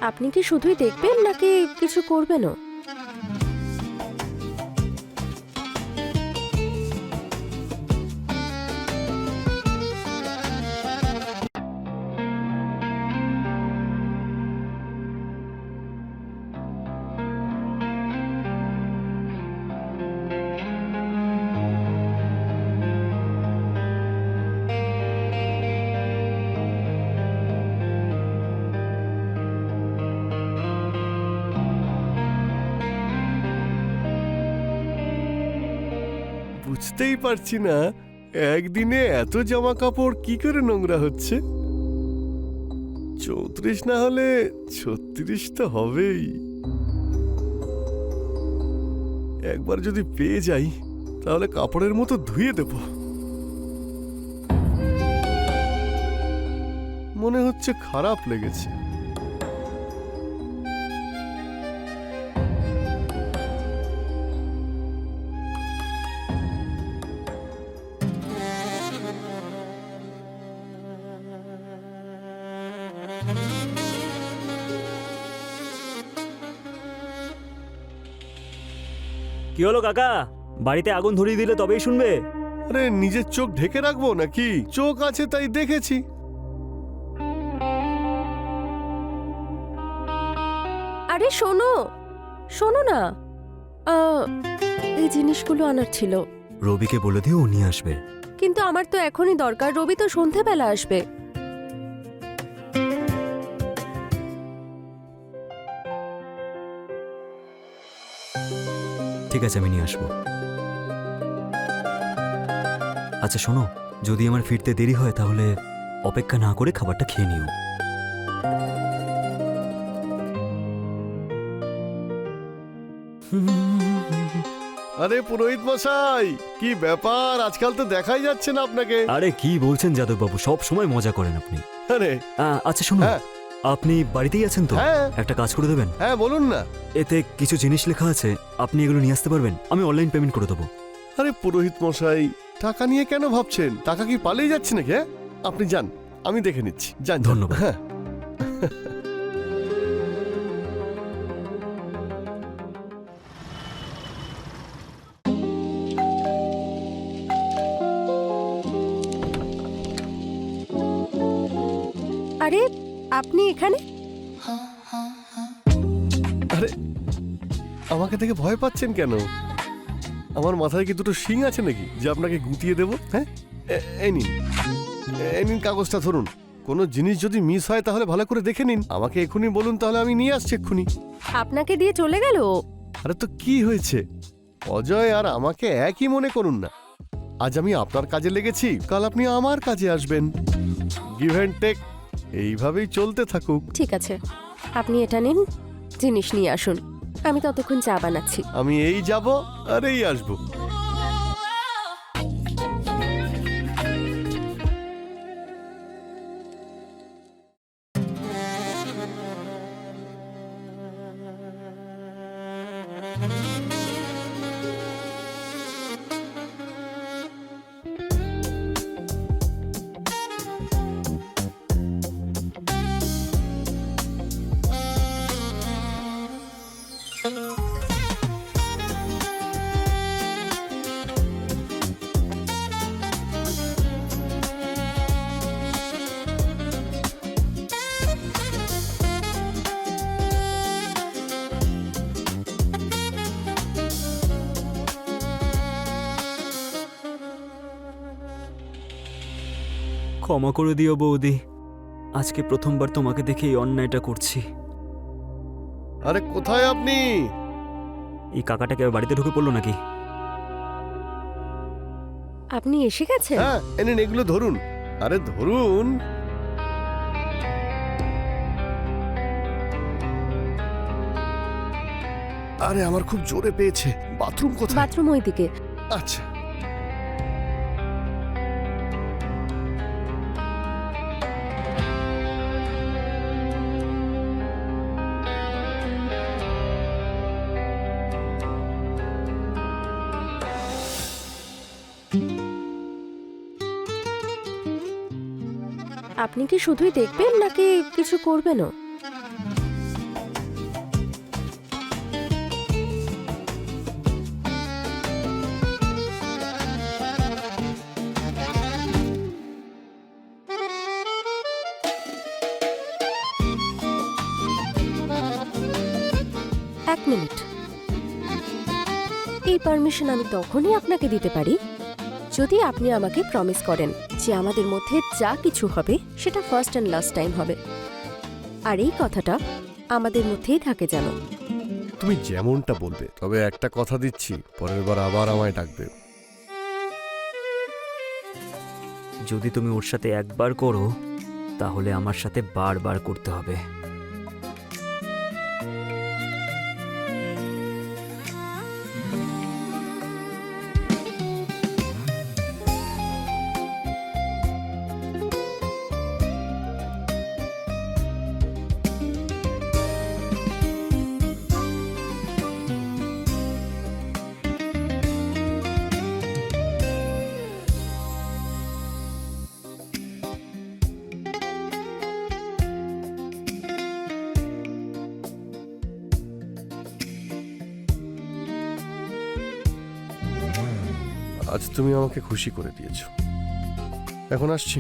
আপনি কি শুধুই দেখবেন নাকি কিছু করবেনও? বুঝতেই পারছি না একদিনে এত জামা কাপড় কি করে নোংরা হচ্ছে। 34 না হলে 36 তো হবেই। একবার যদি পেয়ে যাই তাহলে কাপড়ের মতো ধুয়ে দেব। মনে হচ্ছে খারাপ লেগেছে। কি হলো কাকা? বাড়িতে আগুন ধরিয়ে দিলে তবেই শুনবে? আরে নিজের চোখ ঢেকে রাখবো নাকি? চোখ আছে তাই দেখেছি। আরে শোনো শোনো না, এই জিনিসগুলো আনার ছিল। রবিকে বলে দিও, ও নিয়ে আসবে। কিন্তু আমার তো এখনই দরকার, রবি তো সন্ধেবেলা আসবে। ঠিক আছে, আমি নিয়ে আসবো। আচ্ছা শোনো, যদি আমার ফিরতে দেরি হয় তাহলে অপেক্ষা না করে খাবারটা খেয়ে নিও। আরে পুরোহিত মশাই, কি ব্যাপার? আজকাল তো দেখাই যাচ্ছে না আপনাকে। আরে কি বলছেন যাদববাবু, সব সময় মজা করেন আপনি। আরে আচ্ছা শোনো, হ্যাঁ। আপনি বাড়িতেই আছেন তো? হ্যাঁ। একটা কাজ করে দেবেন? হ্যাঁ বলুন না। এতে কিছু জিনিস লেখা আছে, আপনি এগুলো নিয়ে আসতে পারবেন? আমি অনলাইন পেমেন্ট করে দেবো। আরে পুরোহিত মশাই, টাকা নিয়ে কেন ভাবছেন? টাকা কি পালিয়ে যাচ্ছে নাকি? হ্যাঁ, আপনি যান, আমি দেখে নিচ্ছি। যান। ধন্যবাদ। হ্যাঁ। আরে আপনি এখানে? আরে আমাকে দেখে ভয় পাচ্ছেন কেন? আমার মাথায় কি দুটো শিং আছে নাকি যে আপনাকে গুটিয়ে দেবো? হ্যাঁ, এই নিন, এই নিন কাগজটা ধরুন। কোনো জিনিস যদি মিস হয় তাহলে ভালো করে দেখে নিন, আমাকে এক্ষুনি বলুন, তাহলে আমি নিয়ে আসছি এক্ষুনি। আপনাকে দিয়ে চলে গেল? আরে তো কি হয়েছে, অজয় আর আমাকে একই মনে করুন না। আজ আমি আপনার কাজে লেগেছি, কাল আপনি আমার কাজে আসবেন। গিভ অ্যান্ড টেক এইভাবেই চলতে থাকুক। ঠিক আছে, আপনি এটা নিন, জিনিস নিয়ে আসুন, আমি ততক্ষণ চা বানাচ্ছি। আমি এই যাব আর এই আসবো। ক্ষমা করে দিও বৌদি, আজকে প্রথমবার তোমাকে দেখে এই অন্যায়টা করছি। আরে কোথায় আপনি? এই কাকাটাকে বাড়িতে ঢুকে পড়লো নাকি? আপনি এসে গেছেন? হ্যাঁ, এনেন এগুলো ধরুন। আরে ধরুন। আরে আমার খুব জোরে পেয়েছে। বাথরুম কোথায়? বাথরুম ওইদিকে। আচ্ছা। আপনি কি শুধুই দেখবেন নাকি কিছু করবেনও? মিনিট। এই পারমিশন আমি তখনই আপনাকে দিতে পারি যদি আপনি আমাকে প্রমিস করেন যে আমাদের মধ্যে যা কিছু হবে সেটা ফার্স্ট অ্যান্ড লাস্ট টাইম হবে। আর এই কথাটা আমাদের মধ্যেই থাকে জানো। তুমি যেমনটা বলবে, তবে একটা কথা দিচ্ছি, পরের বার আবার আমায় ডাকবে। যদি তুমি ওর সাথে একবার করো তাহলে আমার সাথে বারবার করতে হবে। আজ তুমি আমাকে খুশি করে দিয়েছো। এখন আসছি।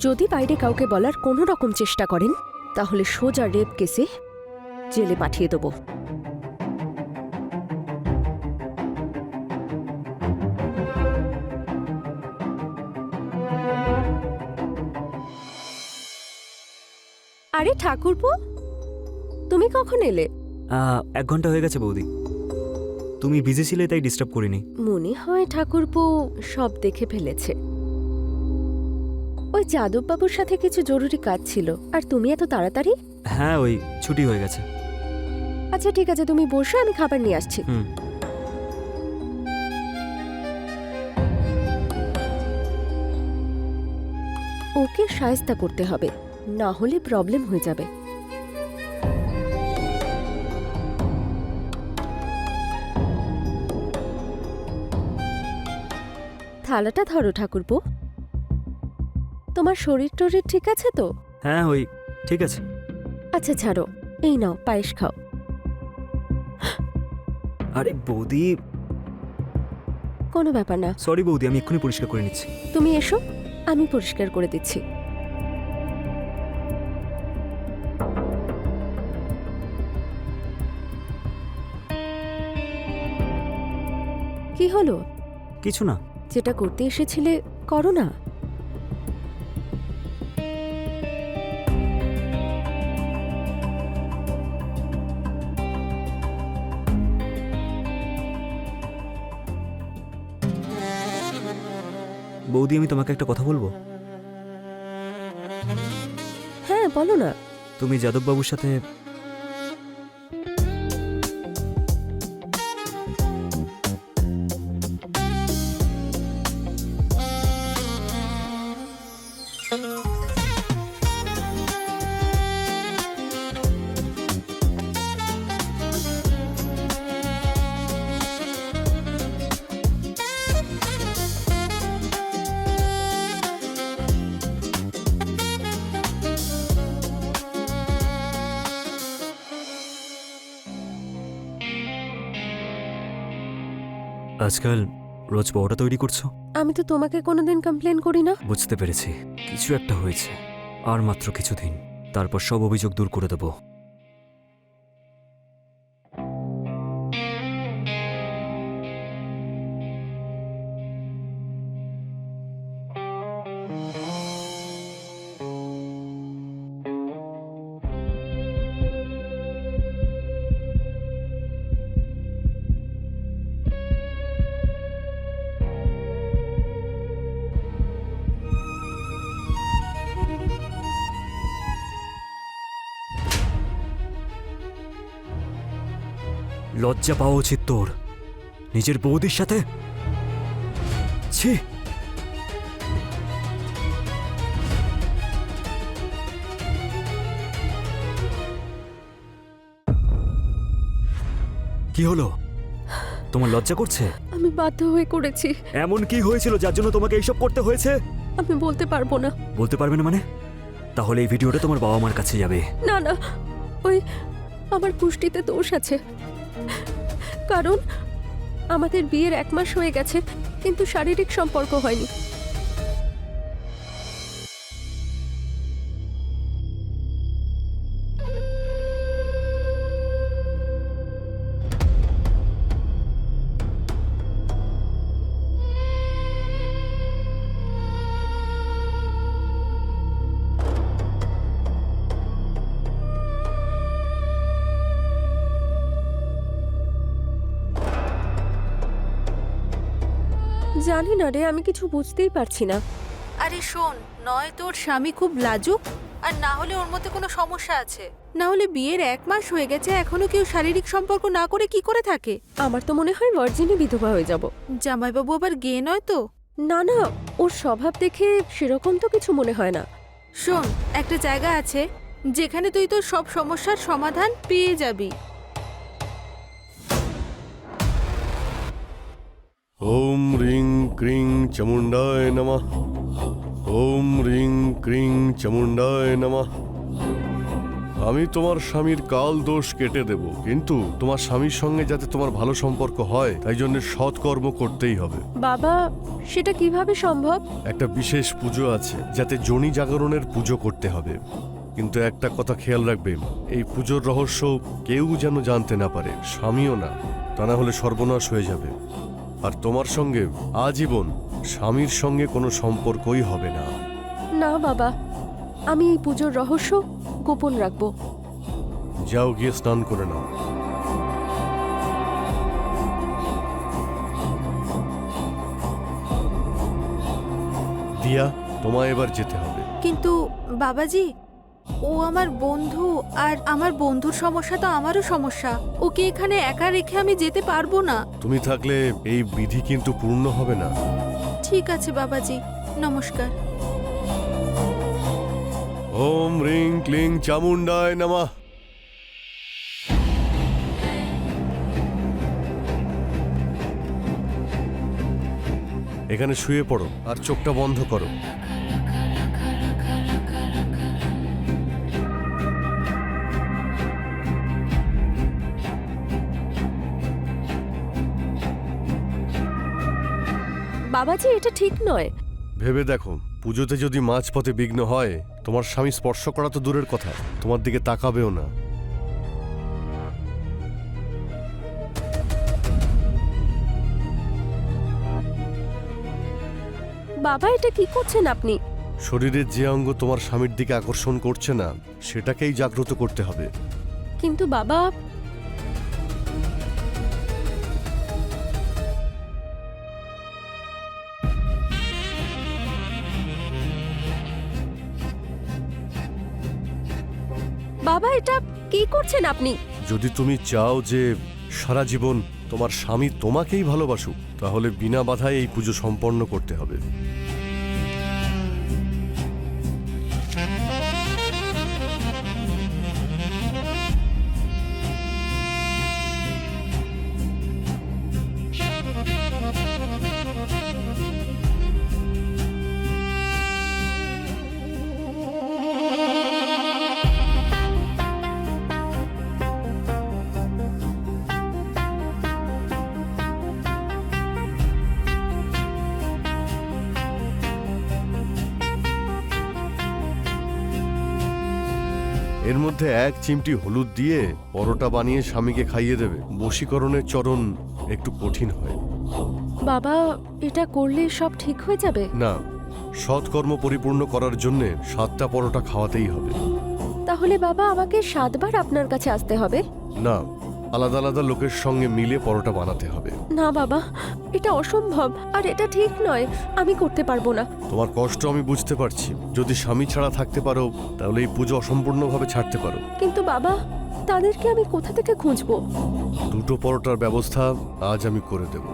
যদি বাইরে কাউকে বলার কোনো রকম চেষ্টা করেন তাহলে সোজা রেপ কেসে জেলে পাঠিয়ে দেবো। আরে ঠাকুরপো, তুমি কখন এলে? 1 ঘন্টা হয়ে গেছে বৌদি। তুমি বিজি ছিলে তাই ডিস্টার্ব করিনি। মনে হয় ঠাকুরপো সব দেখে ফেলেছে। ওই যাদববাবুর সাথে কিছু জরুরি কাজ ছিল। আর তুমি এত তাড়াতাড়ি? হ্যাঁ, ওই ছুটি হয়ে গেছে। আচ্ছা ঠিক আছে, তুমি বসো, আমি খাবার নিয়ে আসছি। হুম। ওকে শায়েস্তা করতে হবে, না হলে প্রবলেম হয়ে যাবে। থালাটা ধরো ঠাকুরপো। তোমার শরীর টরীর ঠিক আছে তো? হ্যাঁ, ওই ঠিক আছে। আচ্ছা ছাড়ো, এই নাও পায়েস খাও। আরে বৌদি, কোনো ব্যাপার না, সরি বৌদি, আমি এক্ষুনি পরিষ্কার করে নিচ্ছি। তুমি এসো, আমি পরিষ্কার করে দিচ্ছি। কি হলো? কিছু না। যেটা করতে এসেছিলে করো না। বৌদি, আমি তোমাকে একটা কথা বলবো। হ্যাঁ বলো না। তুমি যাদববাবুর সাথে আজকাল রোজ পরোটা তৈরি করছো? আমি তো তোমাকে কোনোদিন কমপ্লেন করি না। বুঝতে পেরেছি, কিছু একটা হয়েছে। আর মাত্র কিছুদিন, তারপর সব অভিযোগ দূর করে দেব। লজ্জা পাওয়া উচিত তোর, নিজের বৌদির সাথে। ছি! কি হলো? তোমার লজ্জা করছে? আমি বাধ্য হয়ে করেছি। এমন কি হয়েছিল যার জন্য তোমাকে এইসব করতে হয়েছে? আমি বলতে পারবো না। বলতে পারবে না মানে? তাহলে এই ভিডিওটা তোমার বাবা মার কাছে যাবে। না না, ওই আমার পুষ্টিতে দোষ আছে। কারণ আমাদের বিয়ের 1 মাস হয়ে গেছে, কিন্তু শারীরিক সম্পর্ক হয়নি। জানি না রে, আমি কিছু বুঝতেই পারছি না। আরে শোন, নয় তোর স্বামী খুব লাজুক, আর না হলে ওর মধ্যে কোনো সমস্যা আছে। না হলে বিয়ের 1 মাস হয়ে গেছে, এখনো কেউ শারীরিক সম্পর্ক না করে কি করে থাকে? আমার তো মনে হয় ভার্জিনই বিধবা হয়ে যাব। জামাইবাবু আবার গে নয় তো? না না, ওর স্বভাব দেখে সেরকম তো কিছু মনে হয় না। শোন, একটা জায়গা আছে যেখানে তুই তোর সব সমস্যার সমাধান পেয়ে যাবি। ওম রিং ক্রিং চামুণ্ডায় নমঃ। ওম রিং ক্রিং চামুণ্ডায় নমঃ। আমি তোমার স্বামীর কাল দোষ কেটে দেব, কিন্তু তোমার স্বামীর সঙ্গে যাতে তোমার ভালো সম্পর্ক হয় তাই জন্য সৎকর্ম করতেই হবে। বাবা, সেটা কিভাবে সম্ভব? একটা বিশেষ পুজো আছে, যাতে জনি জাগরণের পুজো করতে হবে। কিন্তু একটা কথা খেয়াল রাখবে, এই পুজোর রহস্য কেউ যেন জানতে না পারে, স্বামীও না, তা না হলে সর্বনাশ হয়ে যাবে। আর তোমার সঙ্গে আজীবন স্বামীর সঙ্গে কোনো সম্পর্কই হবে না। না বাবা, আমি এই পুজোর রহস্য গোপন রাখবো। যাও, গিয়ে স্নান করে নাও। দিয়া, তোমায় এবার যেতে হবে। কিন্তু বাবাজি, ও আমার বন্ধু, আর আমার বন্ধুর সমস্যা তো আমারও সমস্যা। ওকে এখানে একা রেখে আমি যেতে পারবো না। তুমি থাকলে এই বিধি কিন্তু পূর্ণ হবে না। ঠিক আছে বাবাজি, নমস্কার। ওম রিং ক্লিং চামুণ্ডায় নমঃ। এখানে শুয়ে পড়ো আর চোখটা বন্ধ করো। বাবাজি, এটা ঠিক নয়। ভেবে দেখো, পুজোতে যদি মাঝপথে বিঘ্ন হয়, তোমার স্বামী স্পর্শ করা তো দূরের কথা, তোমার দিকে তাকাবেও না। বাবা, এটা কি করছেন আপনি? শরীরের যে অঙ্গ তোমার স্বামীর দিকে আকর্ষণ করছে না, সেটাকেই জাগ্রত করতে হবে। কিন্তু বাবা, বাবা, এটা কি করছেন আপনি? যদি তুমি চাও যে সারা জীবন তোমার স্বামী তোমাকেই ভালোবাসুক, তাহলে বিনা বাধায় এই পুজো সম্পন্ন করতে হবে। এর মধ্যে 1 চিমটি হলুদ দিয়ে পরোটা বানিয়ে স্বামীকে খাইয়ে দেবে। বশীকরণের চরণ একটু কঠিন হয়। বাবা, এটা করলে সব ঠিক হয়ে যাবে? না, সৎকর্ম পরিপূর্ণ করার জন্য 7টা পরোটা খাওয়াতেই হবে। তাহলে বাবা, আমাকে 7 বার আপনার কাছে আসতে হবে? না, আলাদা আলাদা লোকের সঙ্গে মিলে পরোটা বানাতে হবে। না বাবা, এটা অসম্ভব, আর এটা ঠিক নয়। আমি করতে পারবো না। তোমার কষ্ট আমি বুঝতে পারছি। যদি স্বামী ছাড়া থাকতে পারো, তাহলে এই পুজো অসম্পূর্ণভাবে ছাড়তে পারো। কিন্তু বাবা, তাদেরকে আমি কোথা থেকে খুঁজবো? 2টো পরোটার ব্যবস্থা আজ আমি করে দেব,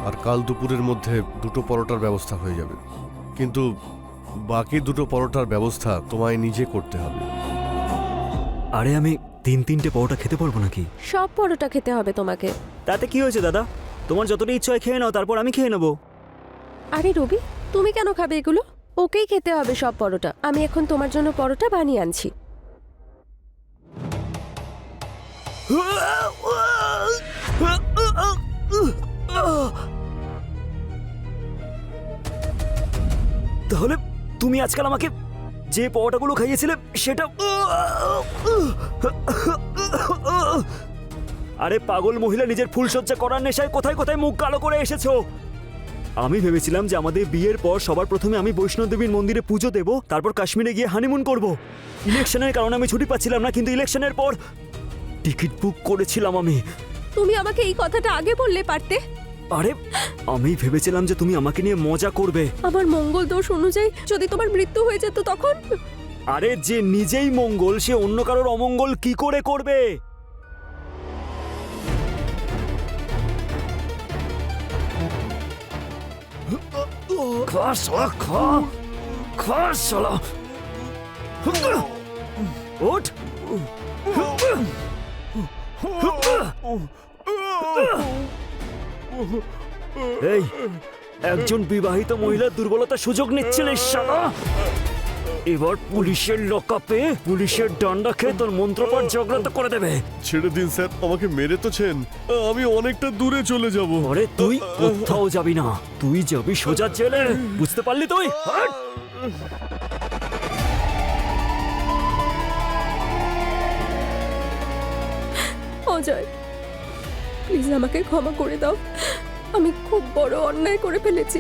আর কাল দুপুরের মধ্যে 2টো পরোটার ব্যবস্থা হয়ে যাবে। কিন্তু বাকি 2টো পরোটার ব্যবস্থা তোমায় নিজে করতে হবে। আরে আমি 3-3টে পরোটা খেতে পারবো নাকি? সব পরোটা খেতে হবে তোমাকে। তাতে কি হয়েছে দাদা? তোমার যতটা ইচ্ছা হয় খেয়ে নাও, তারপর আমি খেয়ে নেবো। আরে রবি, তুমি কেন খাবে এগুলো? ওকেই খেতে হবে সব পরোটা। আমি এখন তোমার জন্য পরোটা বানিয়ে আনছি। তাহলে তুমি আজকাল আমাকে যে পরোটাগুলো খাইয়েছিলে সেটা... আরে পাগল মহিলা, নিজের ফুলসজ্জা করার নেশায় কোথায় কোথায় মুখ কালো করে এসেছো। আমি ভেবেছিলাম যে আমাদের বিয়ের পর সবার প্রথমে আমি বৈষ্ণোদেবীর মন্দিরে পুজো দেব, তারপর কাশ্মীরে গিয়ে হানিমুন করব। ইলেকশনের কারণে আমি ছুটি পাচ্ছিলাম না, কিন্তু ইলেকশনের পর টিকিট বুক করেছিলাম আমি। তুমি আমাকে এই কথাটা আগে বললে পারতে। আরে আমি ভেবেছিলাম যে তুমি আমাকে নিয়ে মজা করবে। আমার মঙ্গল দোষ অনুযায়ী যদি তোমার মৃত্যু হয়ে যেত তখন? আরে যে নিজেই মঙ্গল সে অন্য কারোর অমঙ্গল কি করে করবে? খা শালা, খা খা শালা। ওঠ। এই একজন বিবাহিত মহিলার দুর্বলতার সুযোগ নিচ্ছিলিস শালা। এবার পুলিশের লকআপে পুলিশের ডান্ডা খেয়ে তোর মন্ত্রপাঠ জাগ্রত করে দেবে। ছেড়ে দিন স্যার, আমাকে মেরে তো ছেন, আমি অনেকটা দূরে চলে যাব। আরে তুই কোথাও যাবি না, তুই যাবি সোজা জেলে, বুঝতে পারলি তুই? হাট! অজয়, প্লিজ আমাকে ক্ষমা করে দাও। আমি খুব বড় অন্যায় করে ফেলেছি।